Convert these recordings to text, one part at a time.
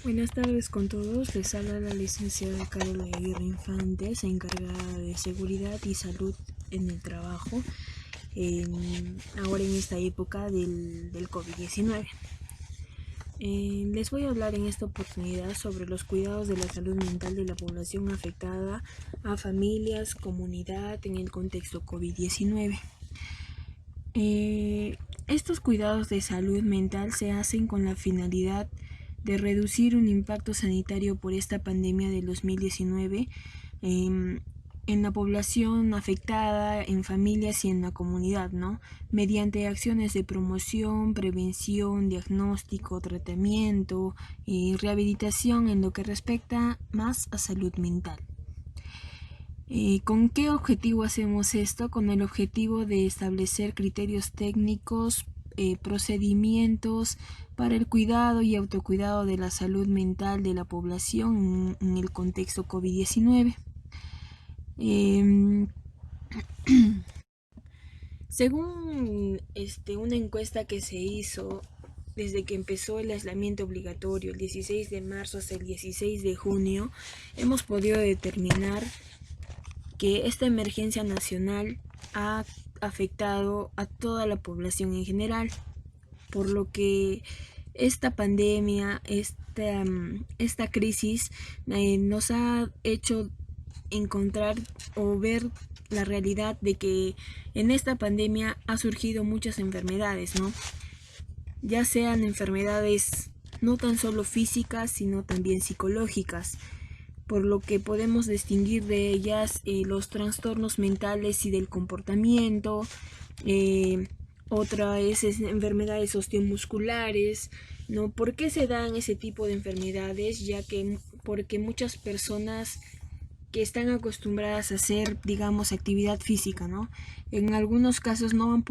Buenas tardes con todos, les habla la licenciada Carol Aguirre Infantes, encargada de seguridad y salud en el trabajo, ahora en esta época del COVID-19. Les voy a hablar en esta oportunidad sobre los cuidados de la salud mental de la población afectada a familias, comunidad en el contexto COVID-19. Estos cuidados de salud mental se hacen con la finalidad de reducir un impacto sanitario por esta pandemia del 2019 en la población afectada, en familias y en la comunidad, ¿no? Mediante acciones de promoción, prevención, diagnóstico, tratamiento y rehabilitación en lo que respecta más a salud mental. ¿Con qué objetivo hacemos esto? Con el objetivo de establecer criterios técnicos, procedimientos para el cuidado y autocuidado de la salud mental de la población en el contexto COVID-19. Según una encuesta que se hizo desde que empezó el aislamiento obligatorio el 16 de marzo hasta el 16 de junio, hemos podido determinar que esta emergencia nacional ha afectado a toda la población en general, por lo que esta pandemia, esta crisis nos ha hecho encontrar o ver la realidad de que en esta pandemia ha surgido muchas enfermedades, ¿no? Ya sean enfermedades no tan solo físicas, sino también psicológicas, por lo que podemos distinguir de ellas los trastornos mentales y del comportamiento, otra es enfermedades osteomusculares, ¿no? ¿Por qué se dan ese tipo de enfermedades? Porque muchas personas que están acostumbradas a hacer, digamos, actividad física, ¿no? En algunos casos no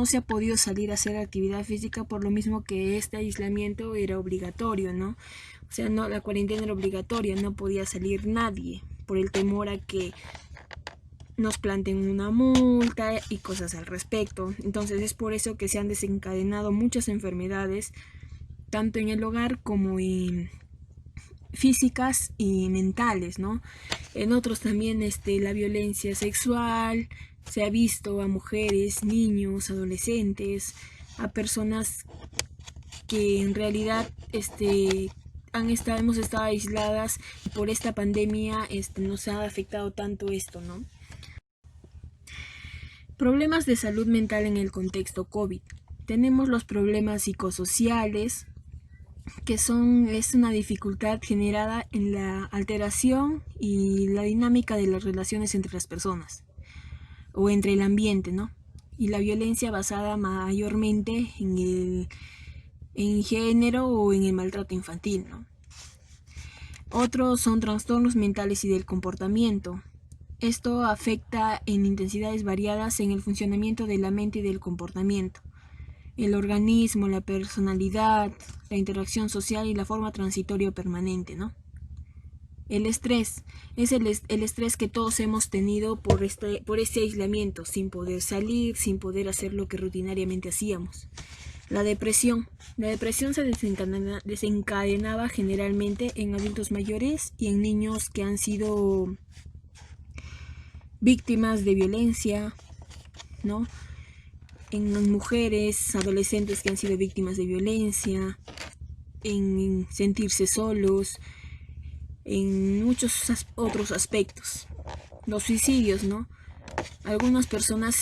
se ha podido salir a hacer actividad física por lo mismo que este aislamiento era obligatorio, ¿no? O sea, no, la cuarentena era obligatoria, no podía salir nadie por el temor a que nos planten una multa y cosas al respecto. Entonces es por eso que se han desencadenado muchas enfermedades, tanto en el hogar como en físicas y mentales, ¿no? En otros también la violencia sexual, se ha visto a mujeres, niños, adolescentes, a personas que en realidad hemos estado aisladas y por esta pandemia nos ha afectado tanto esto, ¿no? Problemas de salud mental en el contexto COVID. Tenemos los problemas psicosociales, que es una dificultad generada en la alteración y la dinámica de las relaciones entre las personas o entre el ambiente, ¿no? Y la violencia basada mayormente en género o en el maltrato infantil, ¿no? Otros son trastornos mentales y del comportamiento. Esto afecta en intensidades variadas en el funcionamiento de la mente y del comportamiento, el organismo, la personalidad, la interacción social y la forma transitoria o permanente, ¿no? El estrés es el estrés que todos hemos tenido por este aislamiento, sin poder salir, sin poder hacer lo que rutinariamente hacíamos. La depresión se desencadenaba generalmente en adultos mayores y en niños que han sido víctimas de violencia, ¿no? En mujeres, adolescentes que han sido víctimas de violencia, en sentirse solos, en muchos otros aspectos. Los suicidios, ¿no? Algunas personas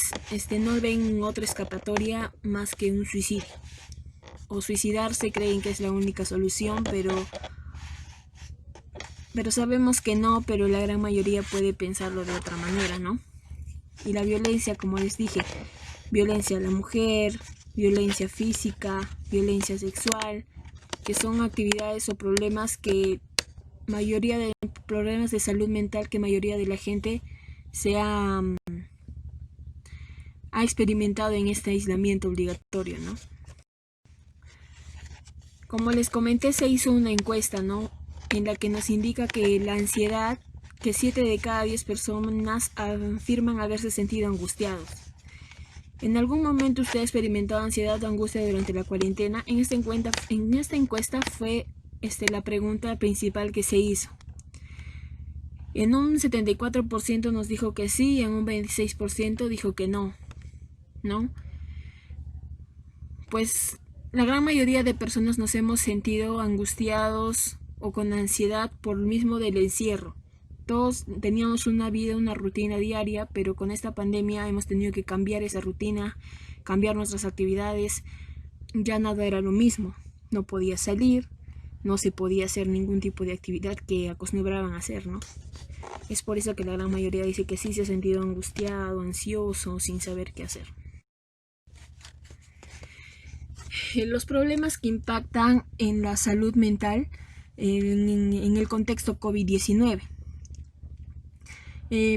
no ven otra escapatoria más que un suicidio. O suicidarse, creen que es la única solución, pero sabemos que no, pero la gran mayoría puede pensarlo de otra manera, ¿no? Y la violencia, como les dije, violencia a la mujer, violencia física, violencia sexual, que son actividades o problemas problemas de salud mental que mayoría de la gente ha experimentado en este aislamiento obligatorio, ¿no? Como les comenté, se hizo una encuesta, ¿no? En la que nos indica que la ansiedad, que 7 de cada 10 personas afirman haberse sentido angustiados. ¿En algún momento usted ha experimentado ansiedad o angustia durante la cuarentena? En esta encuesta fue la pregunta principal que se hizo. En un 74% nos dijo que sí, y en un 26% dijo que no, ¿no? Pues la gran mayoría de personas nos hemos sentido angustiados o con ansiedad por el mismo del encierro. Todos teníamos una vida, una rutina diaria, pero con esta pandemia hemos tenido que cambiar esa rutina, cambiar nuestras actividades. Ya nada era lo mismo. No podía salir, no se podía hacer ningún tipo de actividad que acostumbraban a hacer, ¿no? Es por eso que la gran mayoría dice que sí se ha sentido angustiado, ansioso, sin saber qué hacer. Los problemas que impactan en la salud mental en el contexto COVID-19.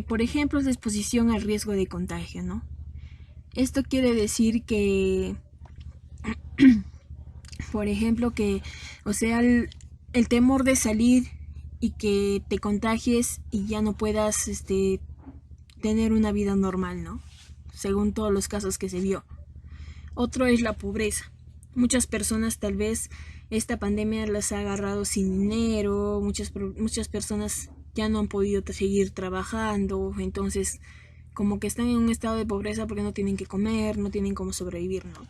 Por ejemplo, la exposición al riesgo de contagio, ¿no? Esto quiere decir que, por ejemplo, el temor de salir y que te contagies y ya no puedas tener una vida normal, ¿no? Según todos los casos que se vio. Otro es la pobreza. Muchas personas tal vez esta pandemia las ha agarrado sin dinero, muchas personas ya no han podido seguir trabajando, entonces como que están en un estado de pobreza porque no tienen que comer, no tienen cómo sobrevivir, ¿no?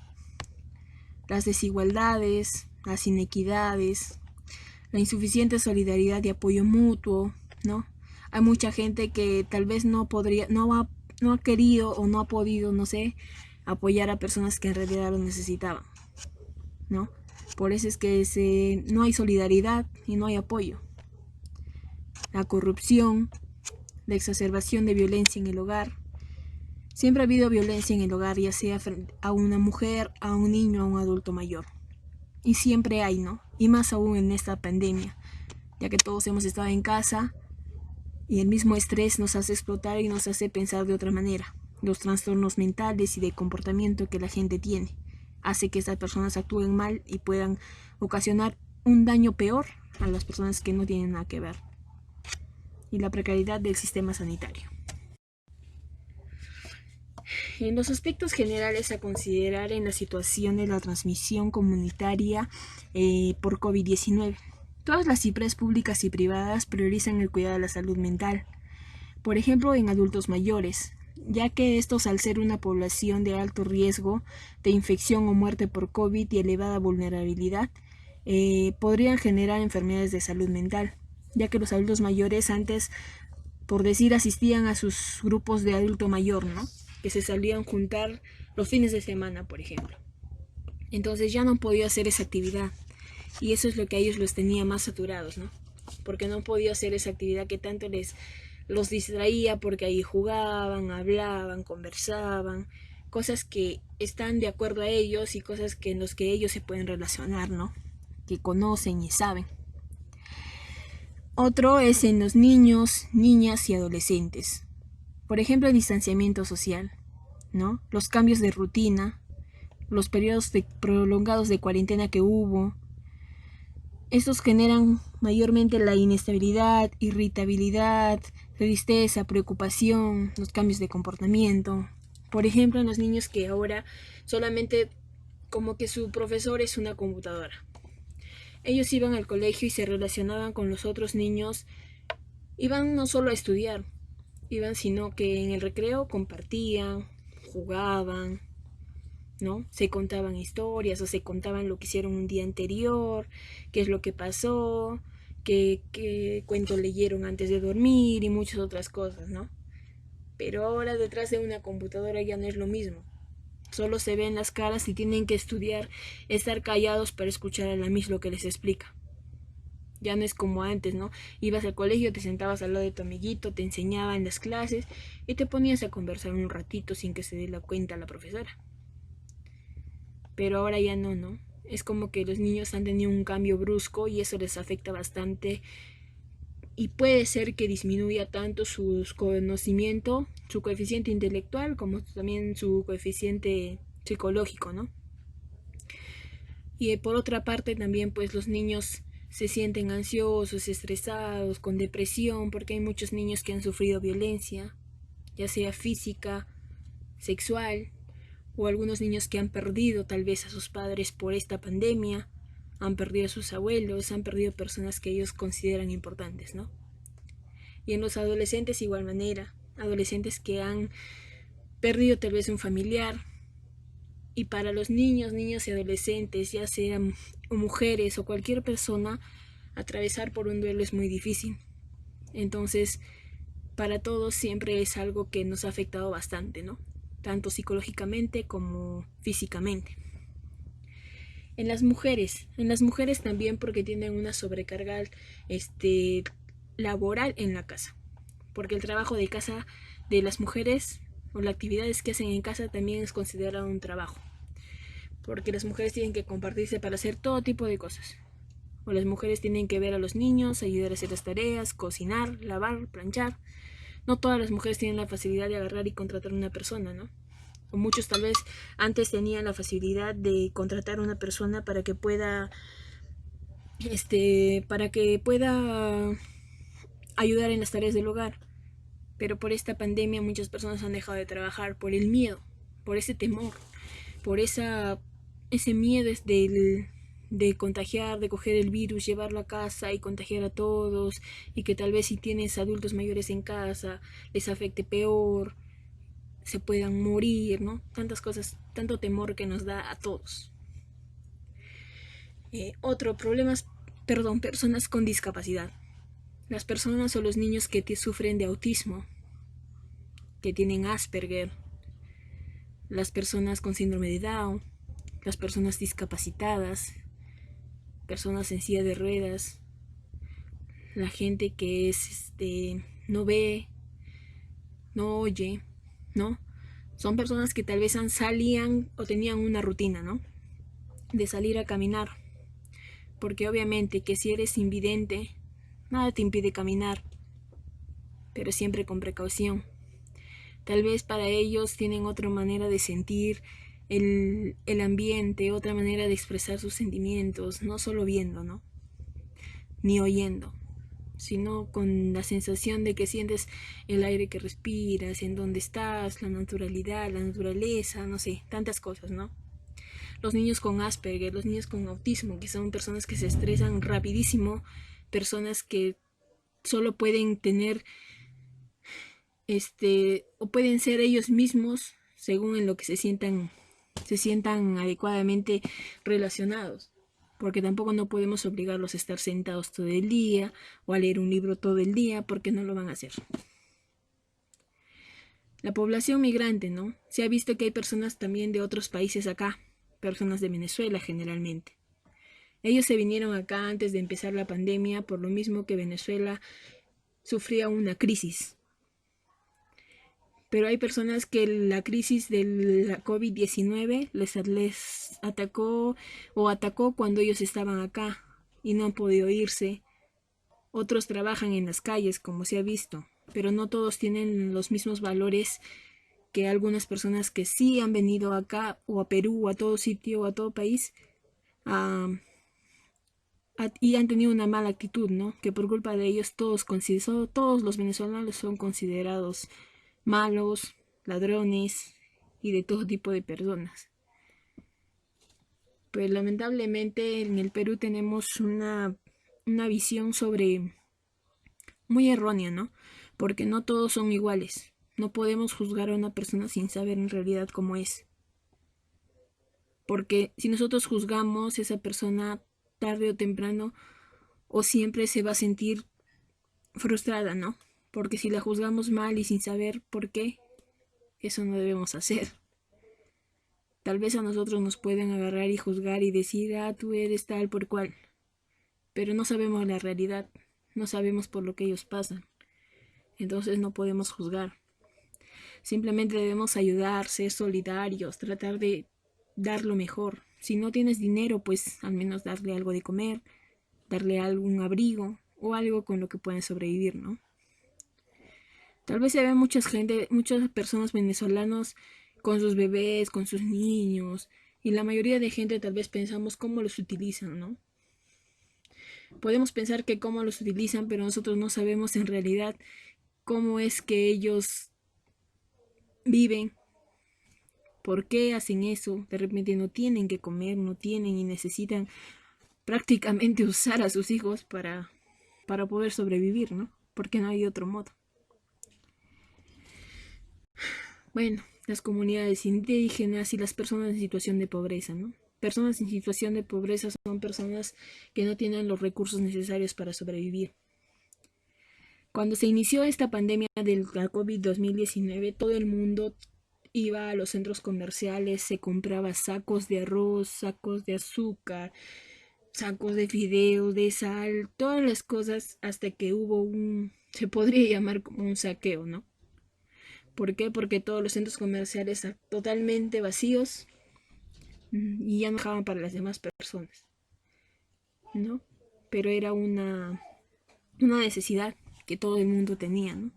Las desigualdades, las inequidades, la insuficiente solidaridad y apoyo mutuo, ¿no? Hay mucha gente que tal vez no ha querido o no ha podido, no sé, apoyar a personas que en realidad lo necesitaban, ¿no? Por eso es que no hay solidaridad y no hay apoyo. La corrupción, la exacerbación de violencia en el hogar. Siempre ha habido violencia en el hogar, ya sea a una mujer, a un niño, a un adulto mayor. Y siempre hay, ¿no? Y más aún en esta pandemia, ya que todos hemos estado en casa y el mismo estrés nos hace explotar y nos hace pensar de otra manera. Los trastornos mentales y de comportamiento que la gente tiene hace que estas personas actúen mal y puedan ocasionar un daño peor a las personas que no tienen nada que ver. Y la precariedad del sistema sanitario. En los aspectos generales a considerar en la situación de la transmisión comunitaria por COVID-19. Todas las cifras públicas y privadas priorizan el cuidado de la salud mental. Por ejemplo, en adultos mayores, ya que estos, al ser una población de alto riesgo de infección o muerte por COVID y elevada vulnerabilidad, podrían generar enfermedades de salud mental, ya que los adultos mayores antes, por decir, asistían a sus grupos de adulto mayor, ¿no? Que se salían juntar los fines de semana, por ejemplo. Entonces ya no podía hacer esa actividad y eso es lo que a ellos los tenía más saturados, ¿no? Porque no podía hacer esa actividad que tanto los distraía, porque ahí jugaban, hablaban, conversaban, cosas que están de acuerdo a ellos y cosas en las que ellos se pueden relacionar, ¿no? Que conocen y saben. Otro es en los niños, niñas y adolescentes. Por ejemplo, el distanciamiento social, ¿no? Los cambios de rutina, los periodos prolongados de cuarentena que hubo. Estos generan mayormente la inestabilidad, irritabilidad, tristeza, preocupación, los cambios de comportamiento. Por ejemplo, en los niños que ahora solamente como que su profesor es una computadora. Ellos iban al colegio y se relacionaban con los otros niños. Iban no solo a estudiar, iban sino que en el recreo compartían, jugaban, ¿no? Se contaban historias o se contaban lo que hicieron un día anterior, qué es lo que pasó, qué cuento leyeron antes de dormir y muchas otras cosas, ¿no? Pero ahora detrás de una computadora ya no es lo mismo. Solo se ven las caras y tienen que estudiar, estar callados para escuchar a la Miss lo que les explica. Ya no es como antes, ¿no? Ibas al colegio, te sentabas al lado de tu amiguito, te enseñaba en las clases y te ponías a conversar un ratito sin que se dé la cuenta la profesora. Pero ahora ya no, ¿no? Es como que los niños han tenido un cambio brusco y eso les afecta bastante y puede ser que disminuya tanto su conocimiento, su coeficiente intelectual, como también su coeficiente psicológico, ¿no? Y por otra parte también pues los niños se sienten ansiosos, estresados, con depresión, porque hay muchos niños que han sufrido violencia, ya sea física, sexual, o algunos niños que han perdido tal vez a sus padres por esta pandemia, han perdido a sus abuelos, han perdido personas que ellos consideran importantes, ¿no? Y en los adolescentes igual manera, adolescentes que han perdido tal vez un familiar. Y para los niños, niñas y adolescentes, ya sean mujeres o cualquier persona, atravesar por un duelo es muy difícil. Entonces, para todos siempre es algo que nos ha afectado bastante, ¿no? Tanto psicológicamente como físicamente. En las mujeres también porque tienen una sobrecarga laboral en la casa. Porque el trabajo de casa de las mujeres o las actividades que hacen en casa también es considerado un trabajo. Porque las mujeres tienen que compartirse para hacer todo tipo de cosas. O las mujeres tienen que ver a los niños, ayudar a hacer las tareas, cocinar, lavar, planchar. No todas las mujeres tienen la facilidad de agarrar y contratar a una persona, ¿no? O muchos tal vez antes tenían la facilidad de contratar a una persona para que pueda ayudar en las tareas del hogar. Pero por esta pandemia muchas personas han dejado de trabajar por el miedo, por ese temor, por ese miedo de contagiar, de coger el virus, llevarlo a casa y contagiar a todos, y que tal vez si tienes adultos mayores en casa les afecte peor, se puedan morir, ¿no? Tantas cosas, tanto temor que nos da a todos. Personas con discapacidad. Las personas o los niños que sufren de autismo, que tienen Asperger, las personas con síndrome de Down, las personas discapacitadas, personas en silla de ruedas, la gente que no ve, no oye, ¿no? Son personas que tal vez salían o tenían una rutina, ¿no? De salir a caminar. Porque obviamente que si eres invidente, nada te impide caminar, pero siempre con precaución. Tal vez para ellos tienen otra manera de sentir el ambiente, otra manera de expresar sus sentimientos, no solo viendo, ¿no? Ni oyendo, sino con la sensación de que sientes el aire que respiras, en dónde estás, la naturalidad, la naturaleza, no sé, tantas cosas, ¿no? Los niños con Asperger, los niños con autismo, que son personas que se estresan rapidísimo, personas que solo pueden tener o pueden ser ellos mismos según en lo que se sientan adecuadamente relacionados, porque tampoco no podemos obligarlos a estar sentados todo el día o a leer un libro todo el día, porque no lo van a hacer. La población migrante, ¿no? Se ha visto que hay personas también de otros países acá, personas de Venezuela generalmente. Ellos se vinieron acá antes de empezar la pandemia, por lo mismo que Venezuela sufría una crisis. Pero hay personas que la crisis de la COVID-19 les atacó cuando ellos estaban acá y no han podido irse. Otros trabajan en las calles, como se ha visto, pero no todos tienen los mismos valores que algunas personas que sí han venido acá o a Perú o a todo sitio o a todo país y han tenido una mala actitud, ¿no? Que por culpa de ellos todos los venezolanos son considerados malos, ladrones y de todo tipo de personas. Pues lamentablemente en el Perú tenemos una visión muy errónea, ¿no? Porque no todos son iguales. No podemos juzgar a una persona sin saber en realidad cómo es. Porque si nosotros juzgamos, esa persona tarde o temprano o siempre se va a sentir frustrada, ¿no? Porque si la juzgamos mal y sin saber por qué, eso no debemos hacer. Tal vez a nosotros nos pueden agarrar y juzgar y decir, tú eres tal por cual. Pero no sabemos la realidad, no sabemos por lo que ellos pasan. Entonces no podemos juzgar. Simplemente debemos ayudar, ser solidarios, tratar de dar lo mejor. Si no tienes dinero, pues al menos darle algo de comer, darle algún abrigo o algo con lo que puedan sobrevivir, ¿no? Tal vez se ve muchas personas venezolanos con sus bebés, con sus niños, y la mayoría de gente tal vez pensamos cómo los utilizan, ¿no? Podemos pensar que cómo los utilizan, pero nosotros no sabemos en realidad cómo es que ellos viven, por qué hacen eso, de repente no tienen que comer, no tienen y necesitan prácticamente usar a sus hijos para poder sobrevivir, ¿no? Porque no hay otro modo. Bueno, las comunidades indígenas y las personas en situación de pobreza, ¿no? Personas en situación de pobreza son personas que no tienen los recursos necesarios para sobrevivir. Cuando se inició esta pandemia del COVID-2019, todo el mundo iba a los centros comerciales, se compraba sacos de arroz, sacos de azúcar, sacos de fideos, de sal, todas las cosas hasta que hubo se podría llamar como un saqueo, ¿no? ¿Por qué? Porque todos los centros comerciales están totalmente vacíos y ya no dejaban para las demás personas, ¿no? Pero era una necesidad que todo el mundo tenía, ¿no?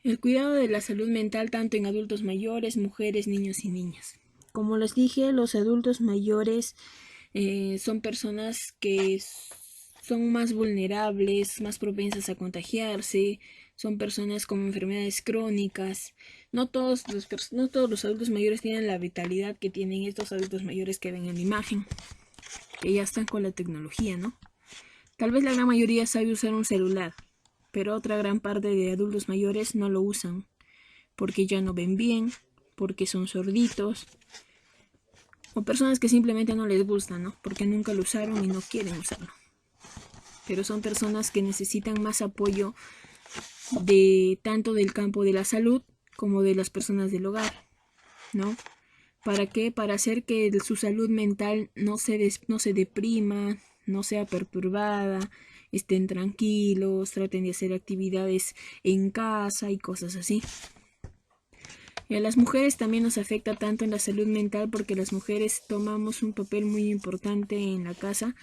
El cuidado de la salud mental tanto en adultos mayores, mujeres, niños y niñas. Como les dije, los adultos mayores son personas que son más vulnerables, más propensas a contagiarse, son personas con enfermedades crónicas. No todos los adultos mayores tienen la vitalidad que tienen estos adultos mayores que ven en la imagen, que ya están con la tecnología, ¿no? Tal vez la gran mayoría sabe usar un celular, pero otra gran parte de adultos mayores no lo usan, porque ya no ven bien, porque son sorditos, o personas que simplemente no les gusta, ¿no? Porque nunca lo usaron y no quieren usarlo. Pero son personas que necesitan más apoyo de tanto del campo de la salud como de las personas del hogar, ¿no? ¿Para qué? Para hacer que su salud mental no se deprima, no sea perturbada, estén tranquilos, traten de hacer actividades en casa y cosas así. Y a las mujeres también nos afecta tanto en la salud mental porque las mujeres tomamos un papel muy importante en la casa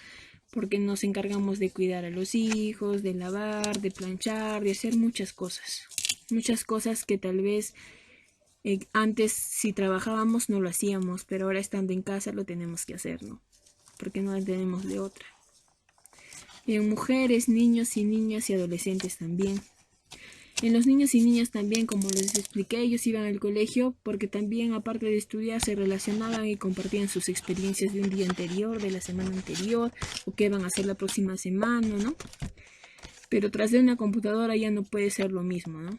porque nos encargamos de cuidar a los hijos, de lavar, de planchar, de hacer muchas cosas. Muchas cosas que tal vez antes si trabajábamos no lo hacíamos, pero ahora estando en casa lo tenemos que hacer, ¿no? Porque no tenemos de otra. Y en mujeres, niños y niñas y adolescentes también. En los niños y niñas también, como les expliqué, ellos iban al colegio porque también, aparte de estudiar, se relacionaban y compartían sus experiencias de un día anterior, de la semana anterior, o qué van a hacer la próxima semana, ¿no? Pero tras de una computadora ya no puede ser lo mismo, ¿no?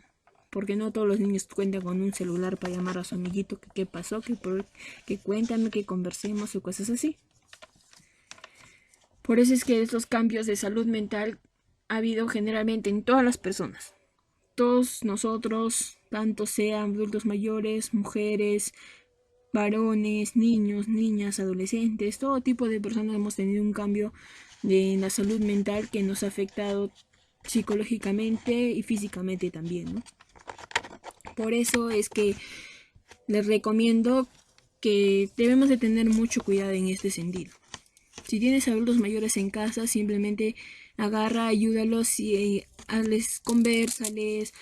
Porque no todos los niños cuentan con un celular para llamar a su amiguito que qué pasó, que cuéntame, que conversemos o cosas así. Por eso es que estos cambios de salud mental ha habido generalmente en todas las personas. Todos nosotros, tanto sean adultos mayores, mujeres, varones, niños, niñas, adolescentes, todo tipo de personas hemos tenido un cambio de la salud mental que nos ha afectado psicológicamente y físicamente también, ¿no? Por eso es que les recomiendo que debemos de tener mucho cuidado en este sentido. Si tienes adultos mayores en casa, simplemente agarra, ayúdalos y hazles, conversales,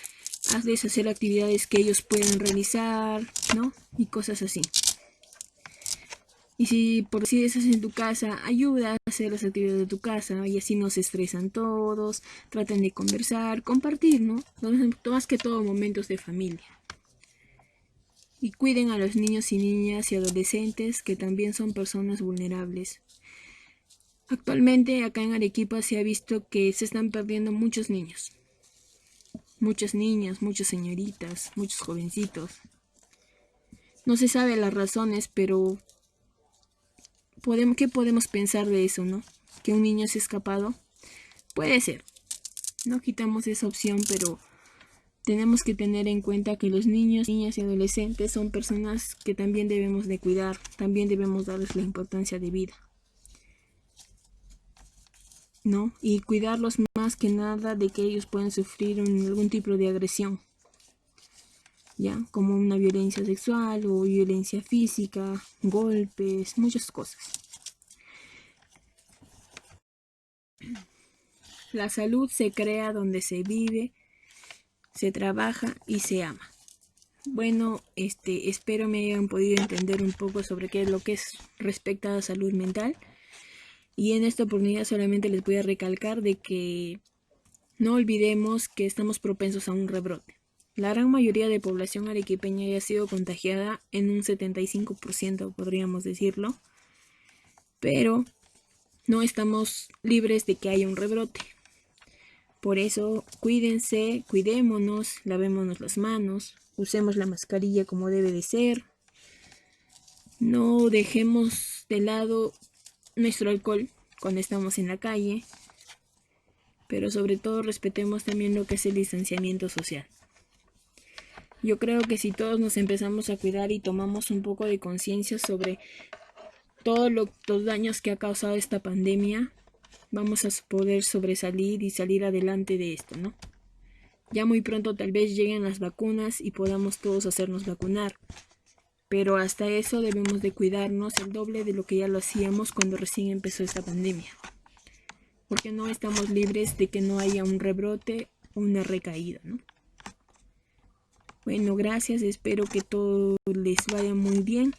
hazles hacer actividades que ellos puedan realizar, ¿no? Y cosas así. Y si por si estás en tu casa, ayuda a hacer las actividades de tu casa y así no se estresan todos, tratan de conversar, compartir, ¿no? Más que todo momentos de familia. Y cuiden a los niños y niñas y adolescentes que también son personas vulnerables. Actualmente acá en Arequipa se ha visto que se están perdiendo muchos niños, muchas niñas, muchas señoritas, muchos jovencitos. No se sabe las razones, pero ¿qué podemos pensar de eso, no? ¿Que un niño se ha escapado? Puede ser. No quitamos esa opción, pero tenemos que tener en cuenta que los niños, niñas y adolescentes son personas que también debemos de cuidar, también debemos darles la importancia de vida, ¿no? Y cuidarlos más que nada de que ellos puedan sufrir algún tipo de agresión, ¿ya? Como una violencia sexual o violencia física, golpes, muchas cosas. La salud se crea donde se vive, se trabaja y se ama. Bueno, espero me hayan podido entender un poco sobre qué es lo que es respecto a la salud mental. Y en esta oportunidad solamente les voy a recalcar de que no olvidemos que estamos propensos a un rebrote. la gran mayoría de población arequipeña ya ha sido contagiada en un 75%, podríamos decirlo, pero no estamos libres de que haya un rebrote. Por eso, cuídense, cuidémonos, lavémonos las manos, usemos la mascarilla como debe de ser, no dejemos de lado nuestro alcohol cuando estamos en la calle, pero sobre todo respetemos también lo que es el distanciamiento social. Yo creo que si todos nos empezamos a cuidar y tomamos un poco de conciencia sobre todos los daños que ha causado esta pandemia, vamos a poder sobresalir y salir adelante de esto, ¿no? Ya muy pronto tal vez lleguen las vacunas y podamos todos hacernos vacunar, pero hasta eso debemos de cuidarnos el doble de lo que ya lo hacíamos cuando recién empezó esta pandemia, porque no estamos libres de que no haya un rebrote o una recaída, ¿no? Bueno, gracias, espero que todo les vaya muy bien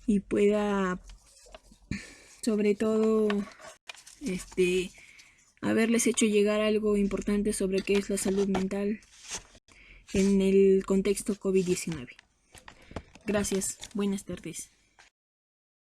y pueda, sobre todo, haberles hecho llegar algo importante sobre qué es la salud mental en el contexto COVID-19. Gracias, buenas tardes.